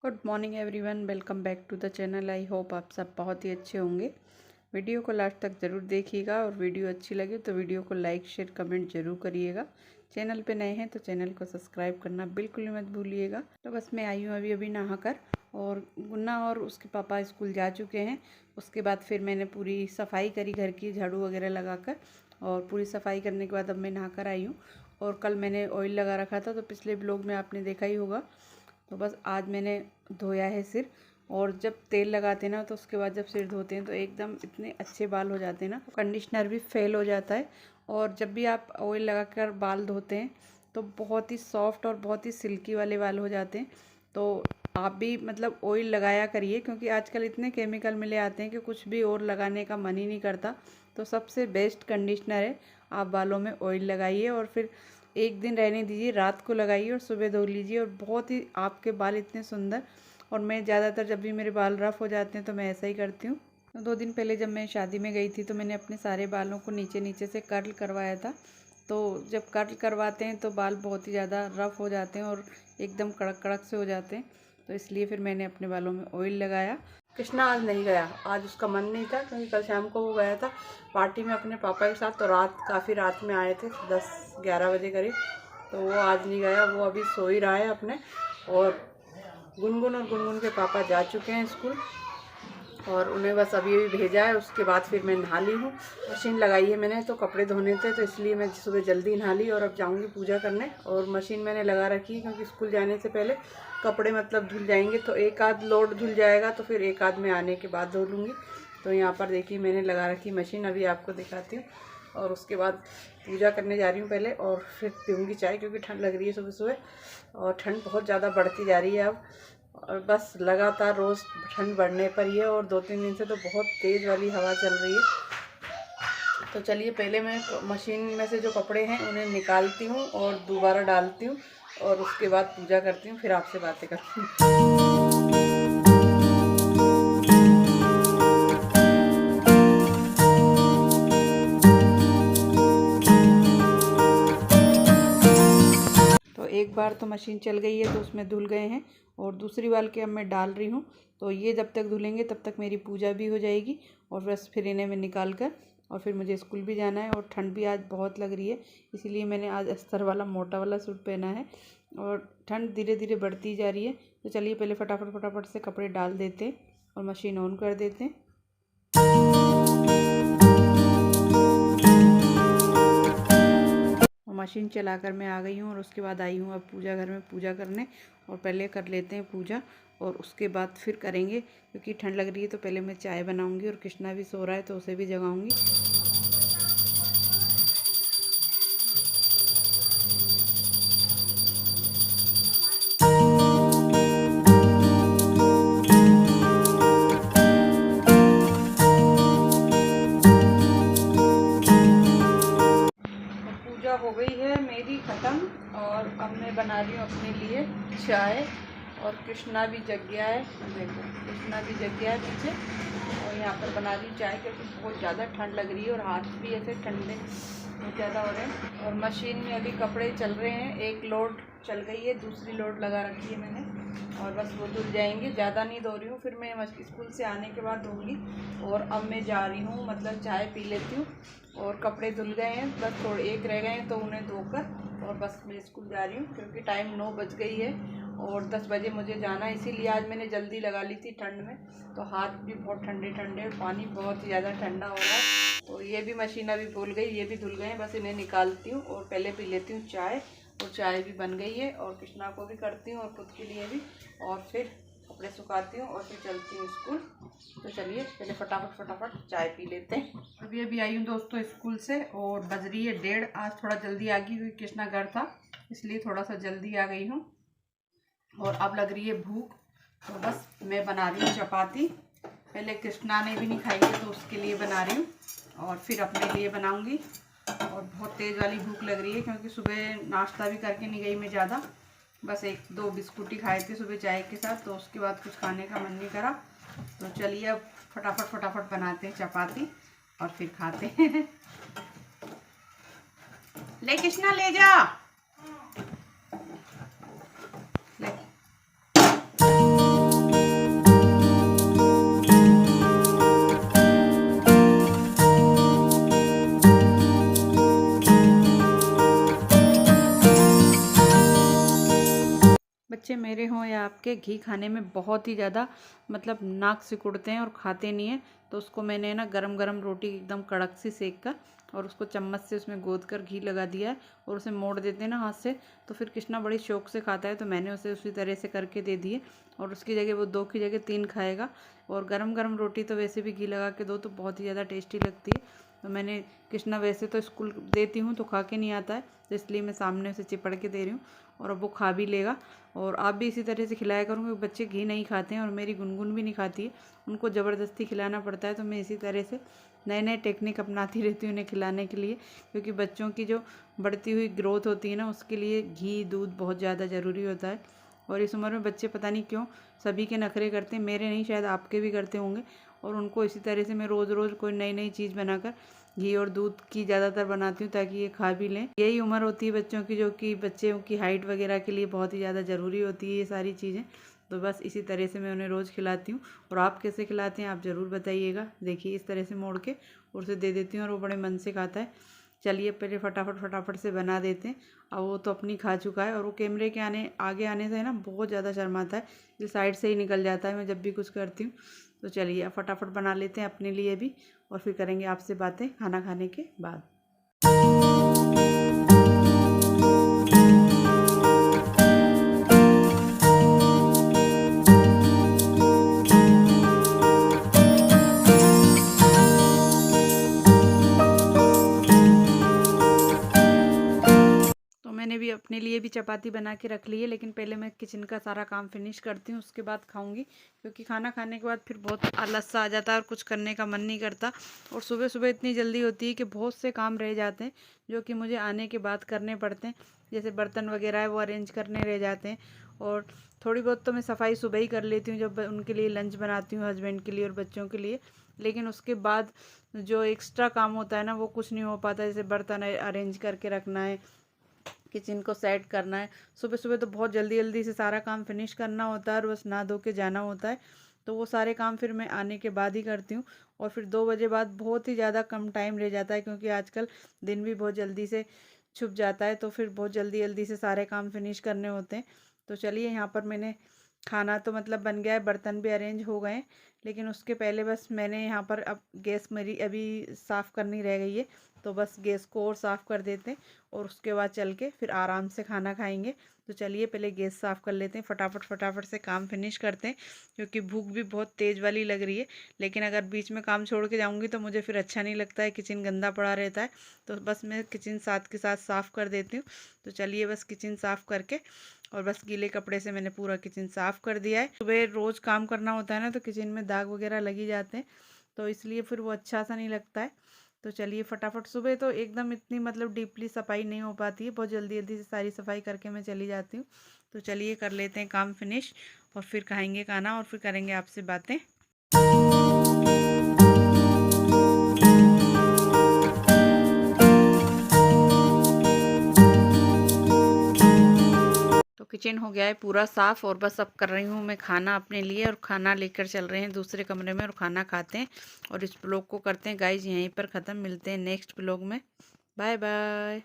Good morning everyone, welcome back to the channel. I hope आप सब बहुत ही अच्छे होंगे। वीडियो को लास्ट तक ज़रूर देखिएगा और वीडियो अच्छी लगे तो वीडियो को लाइक शेयर कमेंट ज़रूर करिएगा। चैनल पे नए हैं तो चैनल को सब्सक्राइब करना बिल्कुल मत भूलिएगा। तो बस मैं आई हूँ अभी नहाकर, और गुन्ना और उसके पापा स्कूल जा चुके हैं। उसके बाद फिर मैंने पूरी सफाई करी घर की, झाड़ू वगैरह लगा कर, और पूरी सफाई करने के बाद अब मैं नहाकर आई हूँ। और कल मैंने ऑयल लगा रखा था तो पिछले ब्लॉग में आपने देखा ही होगा। तो बस आज मैंने धोया है सिर। और जब तेल लगाते हैं ना तो उसके बाद जब सिर धोते हैं तो एकदम इतने अच्छे बाल हो जाते हैं ना, कंडीशनर भी फेल हो जाता है। और जब भी आप ऑयल लगाकर बाल धोते हैं तो बहुत ही सॉफ्ट और बहुत ही सिल्की वाले बाल हो जाते हैं। तो आप भी मतलब ऑयल लगाया करिए, क्योंकि आजकल इतने केमिकल मिले आते हैं कि कुछ भी और लगाने का मन ही नहीं करता। तो सबसे बेस्ट कंडीशनर है, आप बालों में ऑयल लगाइए और फिर एक दिन रहने दीजिए, रात को लगाइए और सुबह धो लीजिए, और बहुत ही आपके बाल इतने सुंदर। और मैं ज़्यादातर जब भी मेरे बाल रफ़ हो जाते हैं तो मैं ऐसा ही करती हूँ। 2 दिन पहले जब मैं शादी में गई थी तो मैंने अपने सारे बालों को नीचे नीचे से कर्ल करवाया था। तो जब कर्ल करवाते हैं तो बाल बहुत ही ज़्यादा रफ़ हो जाते हैं और एकदम कड़क कड़क से हो जाते हैं। तो इसलिए फिर मैंने अपने बालों में ऑयल लगाया। कृष्णा आज नहीं गया, आज उसका मन नहीं था, क्योंकि कल शाम को वो गया था पार्टी में अपने पापा के साथ। तो काफ़ी रात में आए थे, 10-11 बजे करीब। तो वो आज नहीं गया, वो अभी सो ही रहा है अपने। और गुनगुन के पापा जा चुके हैं स्कूल, और उन्हें बस अभी भेजा है। उसके बाद फिर मैं नहा ली हूँ। मशीन लगाई है मैंने, तो कपड़े धोने थे तो इसलिए मैं सुबह जल्दी नहा ली। और अब जाऊँगी पूजा करने। और मशीन मैंने लगा रखी है क्योंकि स्कूल जाने से पहले कपड़े मतलब धुल जाएंगे, तो एक आध लोड धुल जाएगा तो फिर एक आध में आने के बाद धो लूँगी। तो यहाँ पर देखिए मैंने लगा रखी मशीन, अभी आपको दिखाती हूँ। और उसके बाद पूजा करने जा रही हूँ पहले, और फिर पीऊँगी चाय, क्योंकि ठंड लग रही है सुबह सुबह। और ठंड बहुत ज़्यादा बढ़ती जा रही है अब, और बस लगातार रोज़ ठंड बढ़ने पर ही है। और 2-3 दिन से तो बहुत तेज़ वाली हवा चल रही है। तो चलिए पहले मैं मशीन में से जो कपड़े हैं उन्हें निकालती हूँ और दोबारा डालती हूँ, और उसके बाद पूजा करती हूँ, फिर आपसे बातें करती हूँ। तो एक बार तो मशीन चल गई है तो उसमें धुल गए हैं, और दूसरी बार के अब मैं डाल रही हूँ। तो ये जब तक धुलेंगे तब तक मेरी पूजा भी हो जाएगी, और बस फिर इन्हें मैं निकाल कर, और फिर मुझे स्कूल भी जाना है। और ठंड भी आज बहुत लग रही है, इसीलिए मैंने आज अस्तर वाला मोटा वाला सूट पहना है। और ठंड धीरे धीरे बढ़ती जा रही है। तो चलिए पहले फटाफट से कपड़े डाल देते हैं और मशीन ऑन कर देते हैं। मशीन चलाकर मैं आ गई हूँ, और उसके बाद आई हूँ अब पूजा घर में पूजा करने। और पहले कर लेते हैं पूजा, और उसके बाद फिर करेंगे, क्योंकि ठंड लग रही है। तो पहले मैं चाय बनाऊँगी, और कृष्णा भी सो रहा है तो उसे भी जगाऊँगी। पूजा हो गई है मेरी ख़त्म, और अब मैं बना रही हूँ अपने लिए चाय। और कृष्णा भी जग गया है, देखो कृष्णा भी जग गया है पीछे। और यहाँ पर बना रही हूँ चाय, क्योंकि बहुत ज़्यादा ठंड लग रही है और हाथ भी ऐसे ठंडे बहुत ज़्यादा हो रहे हैं। और मशीन में अभी कपड़े चल रहे हैं, एक लोड चल गई है, दूसरी लोड लगा रखी है मैंने, और बस वो धुल जाएंगे। ज़्यादा नहीं धो रही हूँ, फिर मैं स्कूल से आने के बाद धोऊँगी। और अब मैं जा रही हूँ, मतलब चाय पी लेती हूँ। और कपड़े धुल गए हैं, बस थोड़े एक रह गए हैं तो उन्हें धोकर, और बस मैं स्कूल जा रही हूँ, क्योंकि टाइम 9 बज गई है और 10 बजे मुझे जाना है। इसीलिए आज मैंने जल्दी लगा ली थी ठंड में। तो हाथ भी बहुत ठंडे ठंडे, और पानी बहुत ही ज़्यादा ठंडा हो रहा है। तो ये भी मशीन अभी भूल गई, ये भी धुल गए हैं, बस इन्हें निकालती हूँ और पहले पी लेती हूँ चाय। और चाय भी बन गई है, और कृष्णा को भी करती हूँ और खुद के लिए भी, और फिर कपड़े सुखाती हूँ और फिर चलती हूँ स्कूल। तो चलिए पहले फटाफट चाय पी लेते हैं। अभी आई हूँ दोस्तों स्कूल से, और बज रही है 1:30। आज थोड़ा जल्दी आ गई क्योंकि कृष्णा घर था, इसलिए थोड़ा सा जल्दी आ गई हूँ। और अब लग रही है भूख, तो बस मैं बना रही हूँ चपाती। पहले कृष्णा ने भी नहीं खाई है तो उसके लिए बना रही हूँ, और फिर अपने लिए बनाऊँगी। और बहुत तेज़ वाली भूख लग रही है, क्योंकि सुबह नाश्ता भी करके नहीं गई मैं ज़्यादा, बस 1-2 बिस्कुट ही खाए थे सुबह चाय के साथ। तो उसके बाद कुछ खाने का मन नहीं करा। तो चलिए अब फटाफट बनाते हैं चपाती और फिर खाते हैं। ले कृष्णा ले जा, ले। बच्चे मेरे हों या आपके, घी खाने में बहुत ही ज़्यादा मतलब नाक सिकुड़ते हैं और खाते नहीं हैं। तो उसको मैंने ना गरम गरम रोटी एकदम कड़क सी सेक कर और उसको चम्मच से उसमें गोद कर घी लगा दिया है और उसे मोड़ देते हैं ना हाथ से, तो फिर कृष्णा बड़ी शौक से खाता है। तो मैंने उसे उसी तरह से करके दे दिए और उसकी जगह वो 2 की जगह 3 खाएगा। और गरम गरम रोटी तो वैसे भी घी लगा के दो तो बहुत ही ज़्यादा टेस्टी लगती है। तो मैंने कृष्णा वैसे तो स्कूल देती हूँ तो खा के नहीं आता है, तो इसलिए मैं सामने उसे चिपड़ के दे रही हूँ और अब वो खा भी लेगा। और आप भी इसी तरह से खिलाया करूँगी। बच्चे घी नहीं खाते हैं और मेरी गुनगुन भी नहीं खाती है, उनको ज़बरदस्ती खिलाना पड़ता है। तो मैं इसी तरह से नए नए टेक्निक अपनाती रहती हूँ उन्हें खिलाने के लिए, क्योंकि बच्चों की जो बढ़ती हुई ग्रोथ होती है ना, उसके लिए घी दूध बहुत ज़्यादा ज़रूरी होता है। और इस उम्र में बच्चे पता नहीं क्यों सभी के नखरे करते हैं, मेरे नहीं शायद आपके भी करते होंगे। और उनको इसी तरह से मैं रोज़ रोज़ कोई नई नई चीज़ बनाकर घी और दूध की ज़्यादातर बनाती हूँ ताकि ये खा भी लें। यही उम्र होती है बच्चों की जो कि बच्चों की हाइट वगैरह के लिए बहुत ही ज़्यादा ज़रूरी होती है ये सारी चीज़ें। तो बस इसी तरह से मैं उन्हें रोज़ खिलाती हूँ। और आप कैसे खिलाते हैं आप ज़रूर बताइएगा। देखिए इस तरह से मोड़ के और उसे दे देती हूँ और वो बड़े मन से खाता है। चलिए पहले फटाफट से बना देते हैं। अब वो तो अपनी खा चुका है और वो कैमरे के आगे आने से ना बहुत ज़्यादा शर्माता है, ये साइड से ही निकल जाता है मैं जब भी कुछ करती हूँ। तो चलिए अब फटाफट बना लेते हैं अपने लिए भी और फिर करेंगे आपसे बातें खाना खाने के बाद। मैंने भी अपने लिए भी चपाती बना के रख ली है, लेकिन पहले मैं किचन का सारा काम फिनिश करती हूँ, उसके बाद खाऊंगी। क्योंकि खाना खाने के बाद फिर बहुत आलस सा आ जाता है और कुछ करने का मन नहीं करता। और सुबह सुबह इतनी जल्दी होती है कि बहुत से काम रह जाते हैं जो कि मुझे आने के बाद करने पड़ते हैं। जैसे बर्तन वगैरह है वो अरेंज करने रह जाते हैं। और थोड़ी बहुत तो मैं सफाई सुबह ही कर लेती हूँ जब उनके लिए लंच बनाती हूँ, हस्बैंड के लिए और बच्चों के लिए। लेकिन उसके बाद जो एक्स्ट्रा काम होता है ना वो कुछ नहीं हो पाता। जैसे बर्तन अरेंज करके रखना है, किचन को सेट करना है। सुबह सुबह तो बहुत जल्दी जल्दी से सारा काम फिनिश करना होता है और बस नहा धो के जाना होता है। तो वो सारे काम फिर मैं आने के बाद ही करती हूँ। और फिर 2 बजे बाद बहुत ही ज़्यादा कम टाइम रह जाता है, क्योंकि आजकल दिन भी बहुत जल्दी से छुप जाता है। तो फिर बहुत जल्दी जल्दी से सारे काम फिनिश करने होते हैं। तो चलिए यहाँ पर मैंने खाना तो मतलब बन गया है, बर्तन भी अरेंज हो गए हैं। लेकिन उसके पहले बस मैंने यहाँ पर अब गैस मेरी अभी साफ़ करनी रह गई है। तो बस गैस को और साफ़ कर देते हैं और उसके बाद चल के फिर आराम से खाना खाएंगे। तो चलिए पहले गैस साफ़ कर लेते हैं, फटाफट से काम फिनिश करते हैं, क्योंकि भूख भी बहुत तेज़ वाली लग रही है। लेकिन अगर बीच में काम छोड़ के जाऊंगी तो मुझे फिर अच्छा नहीं लगता है, किचन गंदा पड़ा रहता है। तो बस मैं किचन साथ के साथ साफ़ कर देती हूँ। तो चलिए बस किचन साफ़ करके और बस गीले कपड़े से मैंने पूरा किचन साफ़ कर दिया है। सुबह रोज़ काम करना होता है ना, तो किचन में दाग वगैरह लगी जाते हैं, तो इसलिए फिर वो अच्छा सा नहीं लगता है। तो चलिए फटाफट, सुबह तो एकदम इतनी मतलब डीपली सफाई नहीं हो पाती है, बहुत जल्दी जल्दी से सारी सफाई करके मैं चली जाती हूँ। तो चलिए कर लेते हैं काम फिनिश और फिर खाएंगे खाना और फिर करेंगे आपसे बातें। तो किचन हो गया है पूरा साफ़ और बस अब कर रही हूँ मैं खाना अपने लिए, और खाना लेकर चल रहे हैं दूसरे कमरे में और खाना खाते हैं। और इस ब्लॉग को करते हैं गाइज यहीं पर ख़त्म। मिलते हैं नेक्स्ट ब्लॉग में। Bye bye.